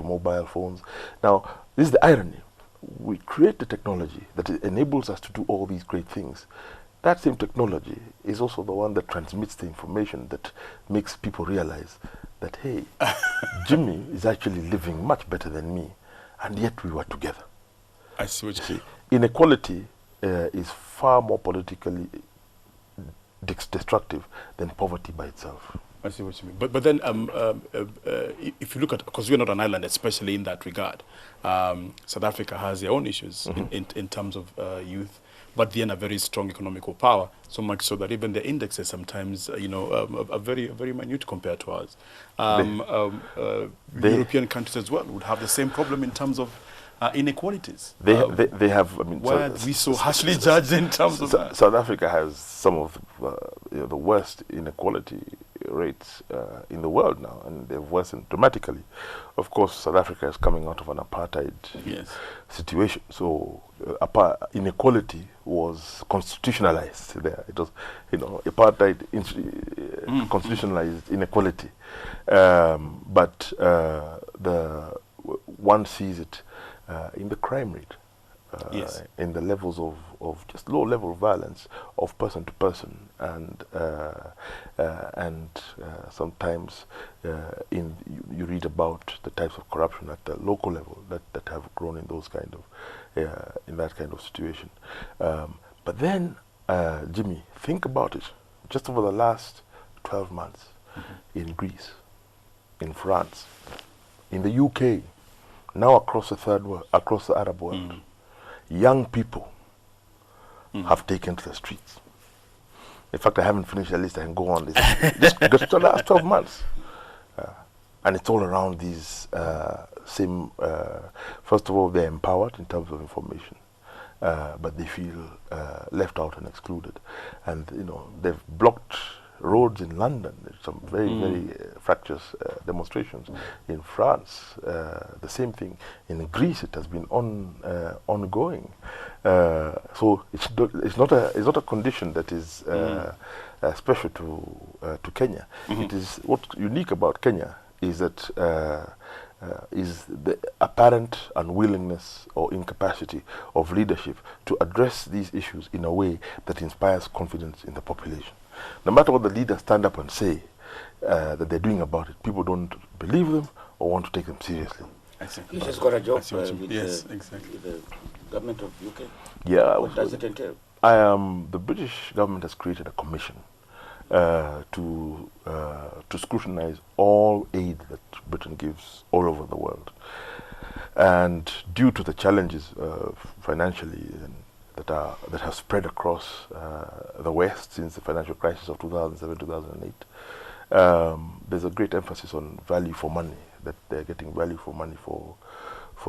mobile phones. Now, this is the irony. We create the technology that enables us to do all these great things. That same technology is also the one that transmits the information that makes people realize that, hey, Jimmy is actually living much better than me, and yet we were together. I see what you see. Inequality is far more politically destructive than poverty by itself. I see what you mean. But then, if you look at, because we're not an island, especially in that regard, South Africa has their own issues in terms of youth, but then a very strong economical power, so much so that even the indexes sometimes, are very minute compared to ours. European countries as well would have the same problem in terms of inequalities. They have, I mean, where we so harshly judged in terms of that. South Africa has some of the worst inequality rates in the world now, and they've worsened dramatically. Of course, South Africa is coming out of an apartheid situation, so inequality was constitutionalized there. It was, apartheid constitutionalized inequality, but one sees it in the crime rate, in the levels of just low-level violence of person to person, and sometimes you read about the types of corruption at the local level that have grown in those kind of in that kind of situation. But then, Jimmy, think about it. Just over the last 12 months, in Greece, in France, in the UK, now across the third world, across the Arab world, young people have taken to the streets. In fact, I haven't finished the list. I can go on this. Just the last 12 months. And it's all around these same, first of all, they're empowered in terms of information, but they feel left out and excluded. And, they've blocked roads in London. There's some very fractious demonstrations. In France, the same thing. In Greece, it has been ongoing. So it's not a condition that is special to Kenya. It is, what's unique about Kenya is that is the apparent unwillingness or incapacity of leadership to address these issues in a way that inspires confidence in the population. No matter what the leaders stand up and say that they're doing about it, people don't believe them or want to take them seriously. I see. You just got a job with exactly. the government of UK. Yeah. What does it entail? The British government has created a commission to scrutinize all aid that Britain gives all over the world. And due to the challenges financially that have spread across the West since the financial crisis of 2007-2008, there's a great emphasis on value for money, that they're getting value for money for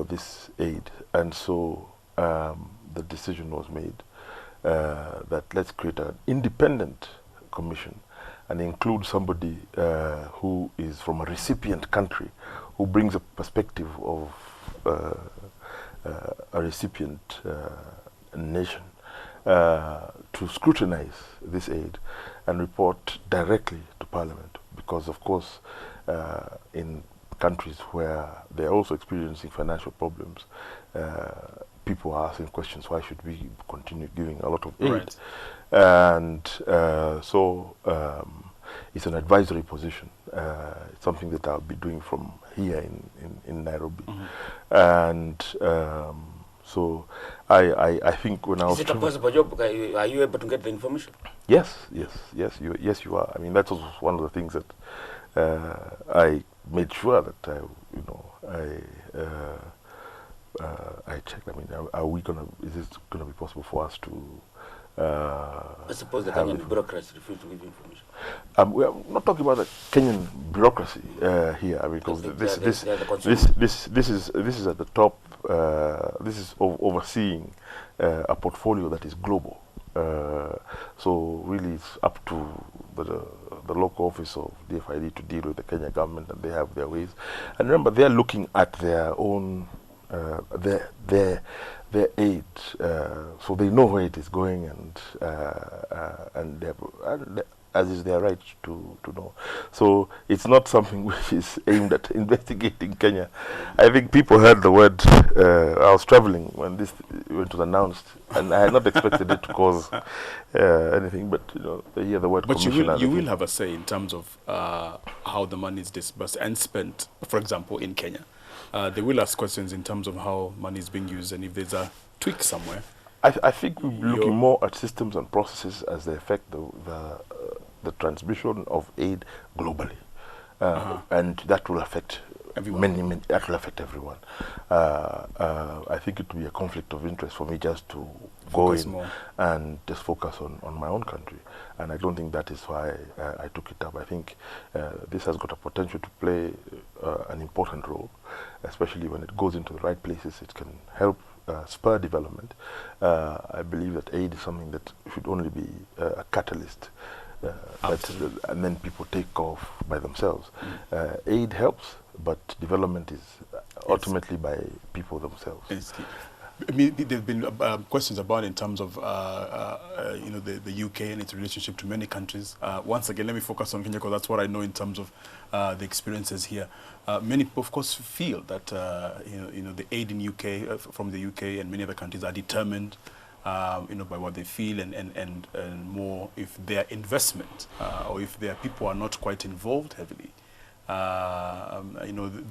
this aid. And so the decision was made that let's create an independent commission and include somebody who is from a recipient country, who brings a perspective of a recipient nation to scrutinize this aid and report directly to Parliament, because of course in countries where they're also experiencing financial problems, people are asking questions, why should we continue giving a lot of aid? Right. And so it's an advisory position. It's something that I'll be doing from here in Nairobi. And so I think when I was... Is it a possible job? Are you able to get the information? Yes, you are. I mean, that was one of the things that I made sure that I checked. I mean, is it gonna be possible for us to? I suppose the Kenyan bureaucracy refused to give you information. We are not talking about the Kenyan bureaucracy here, because this is at the top. This is overseeing a portfolio that is global. So really, it's up to the local office of DFID to deal with the Kenya government, and they have their ways. And remember, they're looking at their own their aid, so they know where it is going, and as is their right to know. So it's not something which is aimed at investigating Kenya. I think people heard the word. I was traveling when this event was announced, and I had not expected it to cause anything, but they hear the word commission. But you will have a say in terms of how the money is disbursed and spent, for example, in Kenya. They will ask questions in terms of how money is being used and if there's a tweak somewhere. I think we'll be looking more at systems and processes as they affect the transmission of aid globally, and that will affect everyone. That will affect everyone. I think it will be a conflict of interest for me just to focus go in more and just focus on my own country, and I don't think that is why I took it up. I think this has got a potential to play an important role, especially when it goes into the right places. It can help spur development. I believe that aid is something that should only be a catalyst, and then people take off by themselves. Aid helps, but development is ultimately by people themselves. I mean, there have been questions about in terms of the UK and its relationship to many countries. Once again, let me focus on Kenya because that's what I know in terms of the experiences here. Many people, of course, feel that the aid in UK from the UK and many other countries are determined, by what they feel and more if their investment or if their people are not quite involved heavily.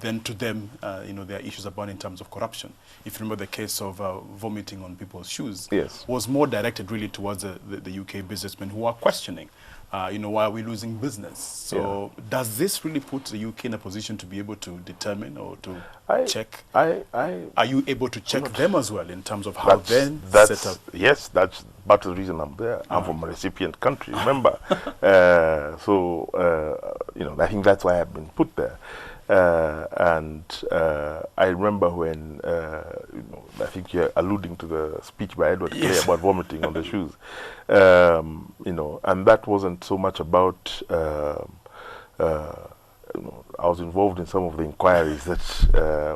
Then to them, there are issues about in terms of corruption. If you remember the case of vomiting on people's shoes, yes, was more directed really towards the UK businessmen who are questioning, why are we losing business? So does this really put the UK in a position to be able to determine or to check? Are you able to check them as well in terms of how then set up? Yes, that's part of the reason I'm there. I'm from a recipient country, remember? I think that's why I've been put there. I remember when, I think you're alluding to the speech by Edward Clay about vomiting on the shoes. And that wasn't so much about, I was involved in some of the inquiries that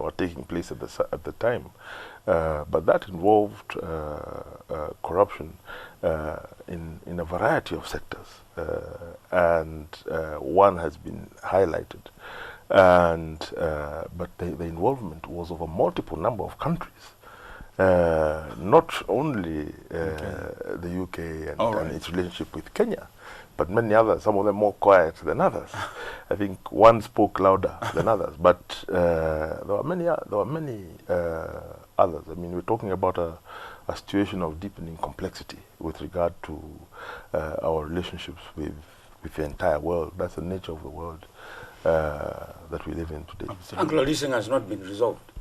were taking place at the time. But that involved corruption in a variety of sectors. And one has been highlighted. But the involvement was of a multiple number of countries, not only the UK and its relationship with Kenya, but many others. Some of them more quiet than others. I think one spoke louder than others, but there were many others. I mean, we're talking about a situation of deepening complexity with regard to our relationships with the entire world. That's the nature of the world that we live in today. Anglo-leasing has not been resolved.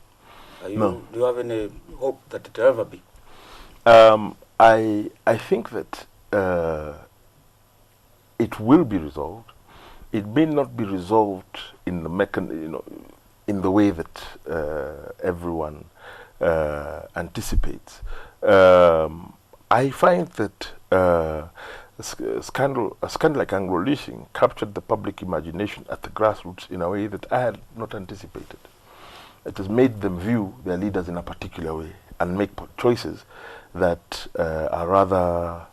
No. Do you have any hope that it will ever be? I think that it will be resolved. It may not be resolved in the in the way that everyone anticipates. I find that a scandal like Anglo-leasing captured the public imagination at the grassroots in a way that I had not anticipated. It has made them view their leaders in a particular way and make choices that are rather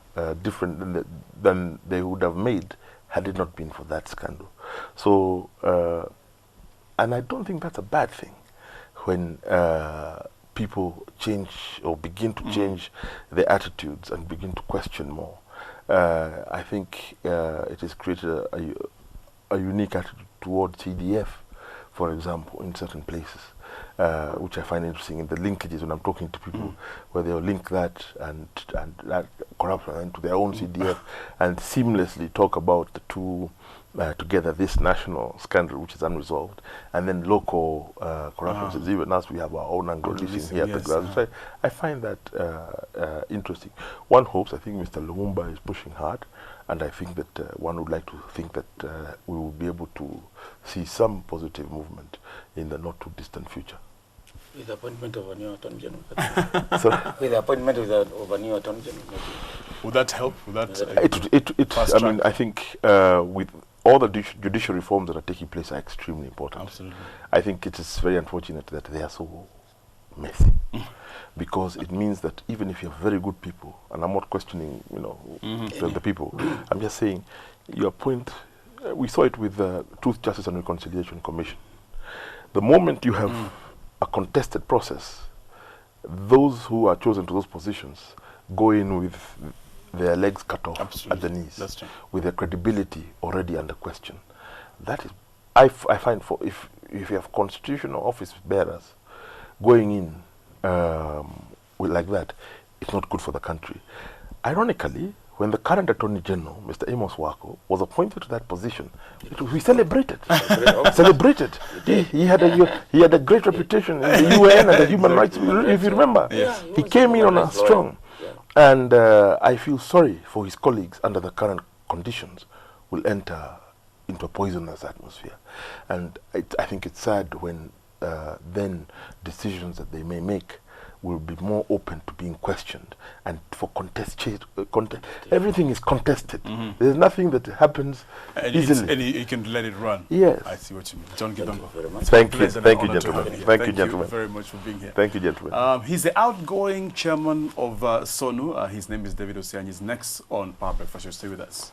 different than they would have made had it not been for that scandal. So, and I don't think that's a bad thing when people change or begin to change their attitudes and begin to question more. I think it has created a unique attitude towards CDF, for example, in certain places, which I find interesting in the linkages when I'm talking to people, where they'll link that and that corruption into their own CDF and seamlessly talk about the two together, this national scandal which is unresolved, and then local corruptions, even as we have our own Anglo-leasing here at the ground. So I find that interesting. One hopes, I think Mr. Lumumba is pushing hard, and I think that one would like to think that we will be able to see some positive movement in the not too distant future. With the appointment of a new Attorney General. So, with the appointment of a new Attorney General. Would that help? Would that I mean, I think with all the judicial reforms that are taking place are extremely important. Absolutely. I think it is very unfortunate that they are so messy, because it means that even if you have very good people, and I'm not questioning, the people, I'm just saying, your point, we saw it with the Truth, Justice and Reconciliation Commission. The moment you have a contested process, those who are chosen to those positions go in with their legs cut off at the knees, with their credibility already under question. That is, I find, for if you have constitutional office bearers going in like that, it's not good for the country. Ironically, when the current Attorney General, Mr. Amos Wako, was appointed to that position, we celebrated. Celebrated. He had a great reputation in the UN and the human rights, if you remember. Yes. He came in on a strong. And I feel sorry for his colleagues under the current conditions will enter into a poisonous atmosphere. And I think it's sad when then decisions that they may make will be more open to being questioned, and for everything is contested. There's nothing that happens easily. And you can let it run. Yes. I see what you mean. John Githongo. Thank you, gentlemen. Thank you, gentlemen. Very much for being here. Thank you, gentlemen. He's the outgoing chairman of SONU. His name is David Osiany. He's next on Power Breakfast. Stay with us.